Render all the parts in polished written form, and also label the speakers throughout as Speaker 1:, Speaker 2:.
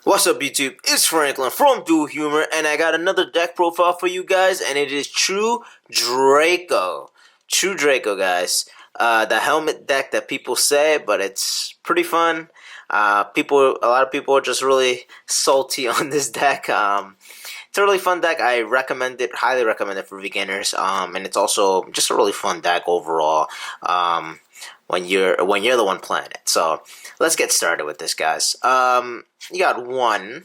Speaker 1: What's up, YouTube? It's Franklin from Dual Humor, and I got another deck profile for you guys, and it is True Draco. True Draco, guys. The helmet deck that people say, but it's pretty fun. A lot of people are just really salty on this deck. It's a really fun deck. I recommend it, highly recommend it for beginners. And it's also just a really fun deck overall. When you're the one playing it. So let's get started with this, guys. You got one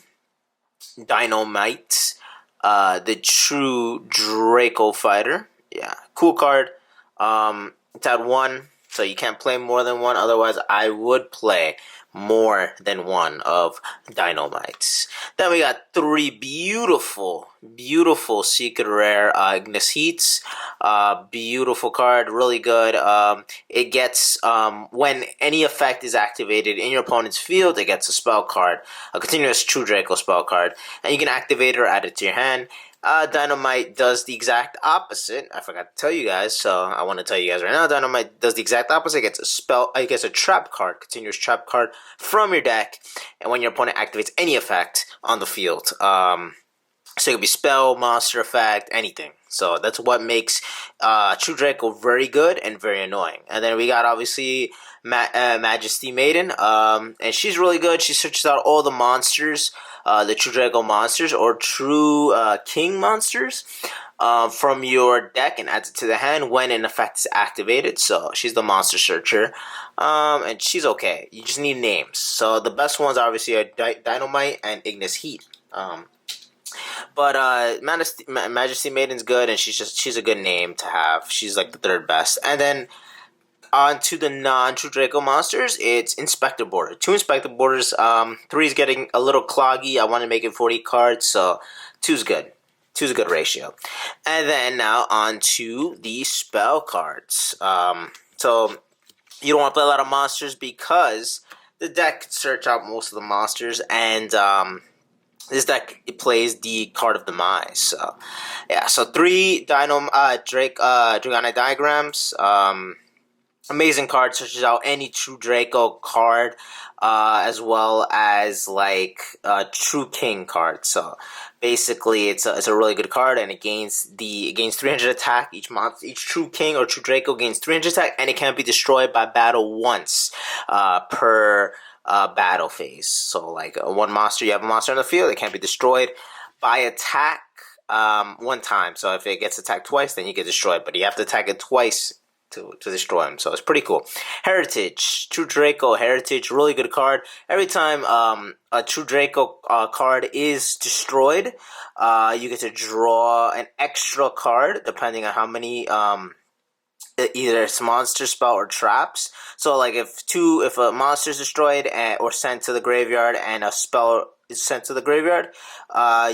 Speaker 1: Dynamite, the True Draco Fighter. Yeah, cool card. It's at one, so you can't play more than one. Otherwise, I would play more than one of Dynamites. Then we got three beautiful secret rare Ignis Heats. Beautiful card, really good. It gets when any effect is activated in your opponent's field, it gets a spell card, a continuous True Draco spell card, and you can activate or add it to your hand. Dynamite does the exact opposite. I forgot to tell you guys, so I want to tell you guys right now. Dynamite does the exact opposite. It gets a trap card, continuous trap card from your deck, and when your opponent activates any effect on the field, so it could be spell, monster effect, anything. So that's what makes True Draco very good and very annoying. And then we got obviously Majesty Maiden, and she's really good. She searches out all the monsters, the True Draco monsters or True King monsters from your deck and adds it to the hand when an effect is activated. So she's the monster searcher, and she's okay. You just need names. So the best ones obviously are Dynamite and Ignis Heat. But Majesty Maiden's good, and she's a good name to have. She's like the third best. And then on to the non-True Draco monsters, it's Inspector Border. 2 Inspector Borders, 3 is getting a little cloggy. I want to make it 40 cards, so 2's good. 2's a good ratio. And then now on to the spell cards. So you don't want to play a lot of monsters because the deck can search out most of the monsters, and this deck, it plays the Card of Demise. So, yeah, so 3 Dragonic Diagrams. Amazing card, searches out any True Draco card, as well as like True King card. So basically, it's a really good card, and it gains 300 attack. Each True King or True Draco gains 300 attack, and it can be destroyed by battle once per battle phase. So like one monster, you have a monster on the field, it can't be destroyed by attack one time. So if it gets attacked twice, then you get destroyed, but you have to attack it twice to destroy him. So it's pretty cool. Heritage, True Draco Heritage, really good card. Every time a True Draco card is destroyed, you get to draw an extra card depending on how many either it's monster, spell, or traps. So like if a monster is destroyed or sent to the graveyard, and a spell is sent to the graveyard,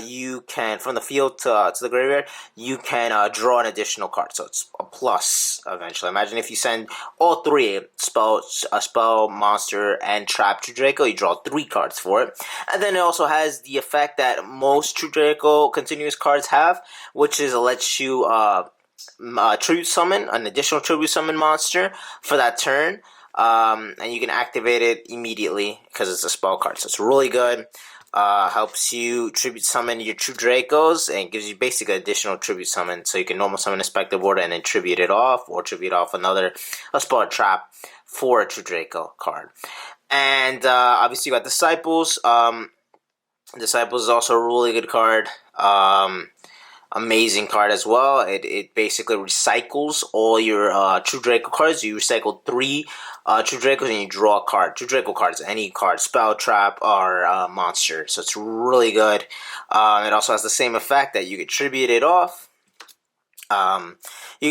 Speaker 1: you can, from the field to the graveyard, you can draw an additional card. So it's a plus eventually. Imagine if you send all 3 spell, monster, and trap True Draco, you draw 3 cards for it. And then it also has the effect that most True Draco continuous cards have, which is it lets you tribute summon an additional tribute summon monster for that turn, and you can activate it immediately because it's a spell card. So it's really good. Helps you tribute summon your True Dracos and gives you basically additional tribute summon, so you can normal summon Inspector Border and then tribute it off, or tribute off a spell trap for a True Draco card. And obviously you got Disciples. Disciples is also a really good card. Amazing card as well. It basically recycles all your True Draco cards. You recycle 3 True Dracos and you draw a card. True Draco cards, any card, spell, trap, or monster. So it's really good. It also has the same effect that you can tribute it off. You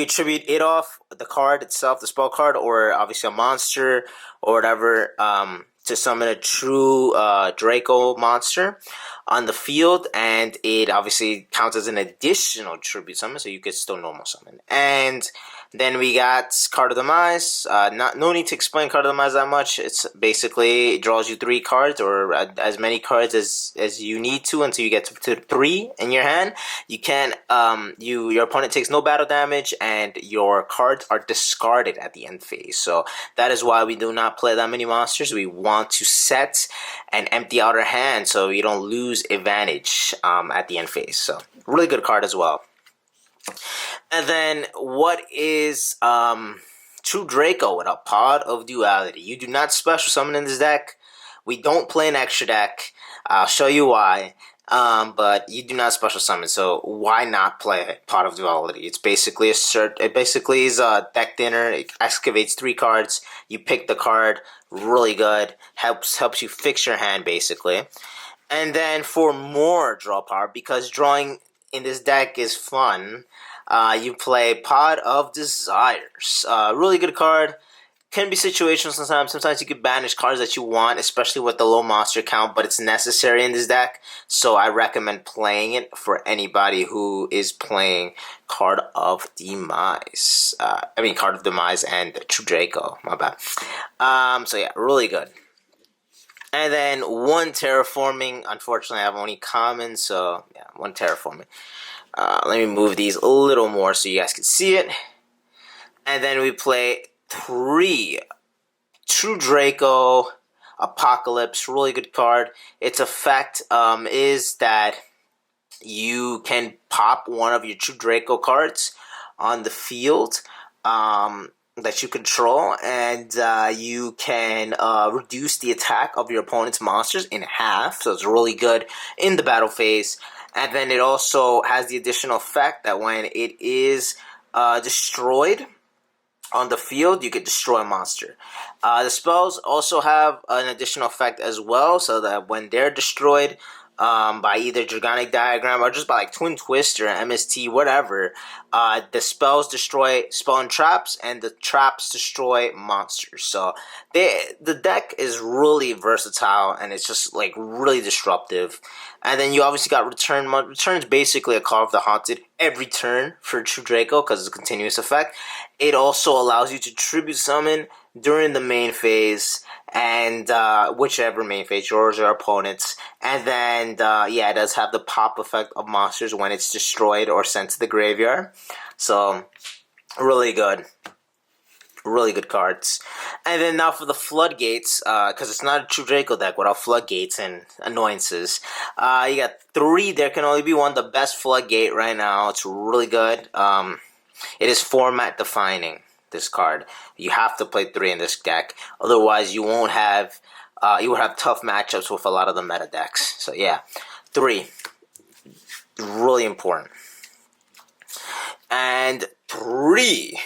Speaker 1: can tribute it off, the card itself, the spell card, or obviously a monster or whatever, to summon a True Draco monster on the field, and it obviously counts as an additional tribute summon, so you can still normal summon. And Then we got Card of Demise. No need to explain Card of Demise that much. It's basically it draws you 3 cards or as many cards as you need to until you get to 3 in your hand. You can your opponent takes no battle damage and your cards are discarded at the end phase. So that is why we do not play that many monsters. We want to set and empty out our hand so you don't lose advantage at the end phase. So really good card as well. And then what is True Draco with a Pod of Duality? You do not special summon in this deck. We don't play an extra deck. I'll show you why. But you do not special summon, so why not play Pot of Duality? It's basically it basically is a deck dinner. It excavates 3 cards. You pick the card, really good. Helps you fix your hand basically. And then for more draw power, because drawing in this deck is fun, you play Pod of Desires. Really good card. Can be situational sometimes. Sometimes you can banish cards that you want, especially with the low monster count, but it's necessary in this deck. So I recommend playing it for anybody who is playing Card of Demise. Card of Demise and True Draco. My bad. So yeah, really good. And then 1 Terraforming. Unfortunately, I have only common, so yeah, 1 Terraforming. Let me move these a little more so you guys can see it. And then we play 3 True Draco Apocalypse. Really good card. Its effect is that you can pop one of your True Draco cards on the field that you control, and you can reduce the attack of your opponent's monsters in half. So it's really good in the battle phase. And then it also has the additional effect that when it is destroyed on the field, you can destroy a monster. The spells also have an additional effect as well, so that when they're destroyed by either Dragonic Diagram or just by like Twin Twister, MST, whatever, the spells destroy spell and traps, and the traps destroy monsters. So the deck is really versatile, and it's just like really disruptive. And then you obviously got Return. Return is basically a Call of the Haunted every turn for True Draco because it's a continuous effect. It also allows you to Tribute Summon during the main phase, and whichever main phase, yours or opponent's. And then, it does have the pop effect of monsters when it's destroyed or sent to the graveyard. So, really good. Really good cards. And then now for the Floodgates, because it's not a True Draco deck without Floodgates and annoyances. You got 3, there can only be 1, the best Floodgate right now. It's really good. It is format defining, this card. You have to play 3 in this deck. Otherwise, you won't have, you will have tough matchups with a lot of the meta decks. So yeah, 3. Really important. And 3...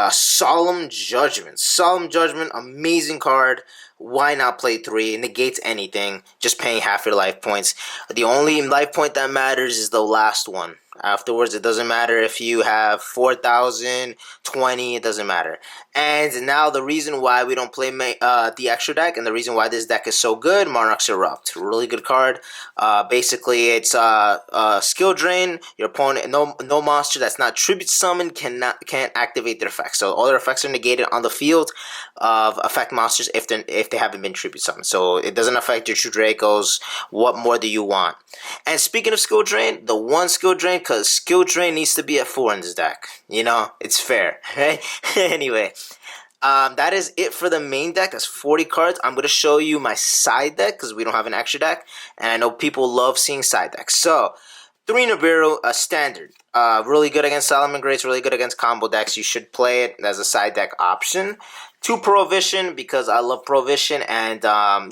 Speaker 1: Solemn Judgment. Solemn Judgment, amazing card. Why not play 3? It negates anything. Just paying half your life points. The only life point that matters is the last one. Afterwards, it doesn't matter if you have 4,000, 20, it doesn't matter. And now the reason why we don't play the extra deck, and the reason why this deck is so good, Monarch's Erupt. Really good card. Basically, it's skill drain. Your opponent, no monster that's not tribute summoned can't activate their effects. So all their effects are negated on the field of affect monsters if they haven't been tribute summoned. So it doesn't affect your True Dracos. What more do you want? And speaking of skill drain, the 1 skill drain, because skill drain needs to be at 4 in this deck. You know, it's fair, right? Anyway, that is it for the main deck. That's 40 cards. I'm going to show you my side deck because we don't have an extra deck. And I know people love seeing side decks. So, 3 Nibiru, standard. Really good against Salamangreats, really good against combo decks. You should play it as a side deck option. 2 Prohibition, because I love Prohibition, and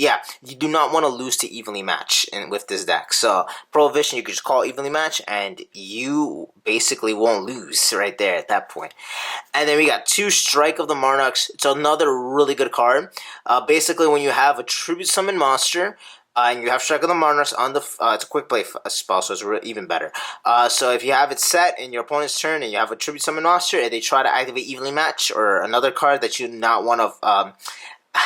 Speaker 1: you do not want to lose to Evenly Match with this deck. So, Prohibition, you can just call Evenly Match, and you basically won't lose right there at that point. And then we got 2 Strike of the Monarchs. It's another really good card. Basically, when you have a Tribute Summon monster, and you have Strike of the Monarchs on the... it's a quick play spell, so it's even better. So if you have it set in your opponent's turn and you have a Tribute Summon monster and they try to activate Evenly Match or another card that you do not want to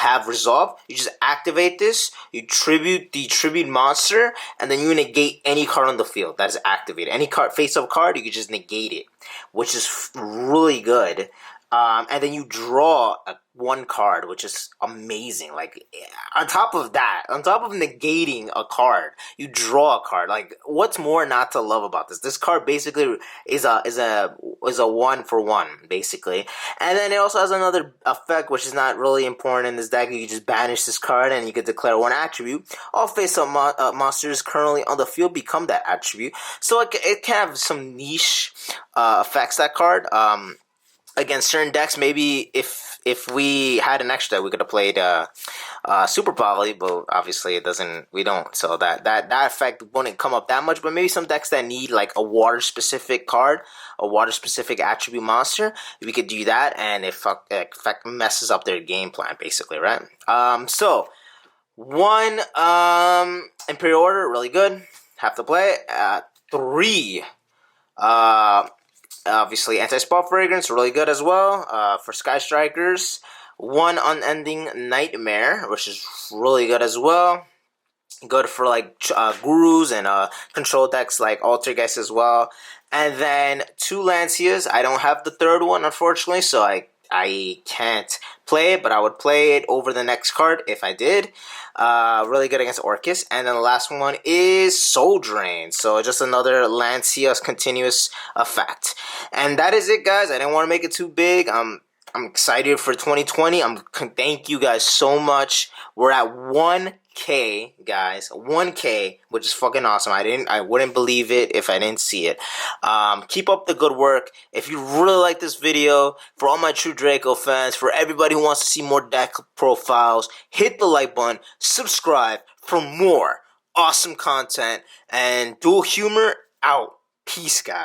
Speaker 1: have resolve, you just activate this, you tribute the tribute monster, and then you negate any card on the field that is activated. Any card, face-up card, you can just negate it, which is really good. And then you draw one card, which is amazing. Like, on top of that, on top of negating a card, you draw a card. Like, what's more not to love about this? This card basically is a 1-for-1, basically. And then it also has another effect, which is not really important in this deck. You can just banish this card, and you can declare one attribute. All face-up monsters currently on the field become that attribute. So it can have some niche effects, that card. Against certain decks, maybe if we had an extra deck, we could have played Super Poly, but obviously it doesn't. We don't, so that effect wouldn't come up that much. But maybe some decks that need like a water specific card, a water specific attribute monster, we could do that, and it effect messes up their game plan, basically, right? So one Imperial Order, really good. Have to play it. 3. Obviously, Anti-Spell Fragrance, really good as well. For Sky Strikers, 1 Unending Nightmare, which is really good as well. Good for like Gurus and control decks like Altergeist as well. And then 2 Lancias. I don't have the third one, unfortunately, so I can't play it, but I would play it over the next card if I did. Really good against Orcus. And then the last one is Soul Drain. So just another Lancia's continuous effect. And that is it, guys. I didn't want to make it too big. I'm excited for 2020. Thank you guys so much. We're at 1K, guys. 1K, which is fucking awesome. I wouldn't believe it if I didn't see it. Keep up the good work. If you really like this video, for all my true Draco fans, for everybody who wants to see more deck profiles, hit the like button, subscribe for more awesome content, and Dual Humor out. Peace, guys.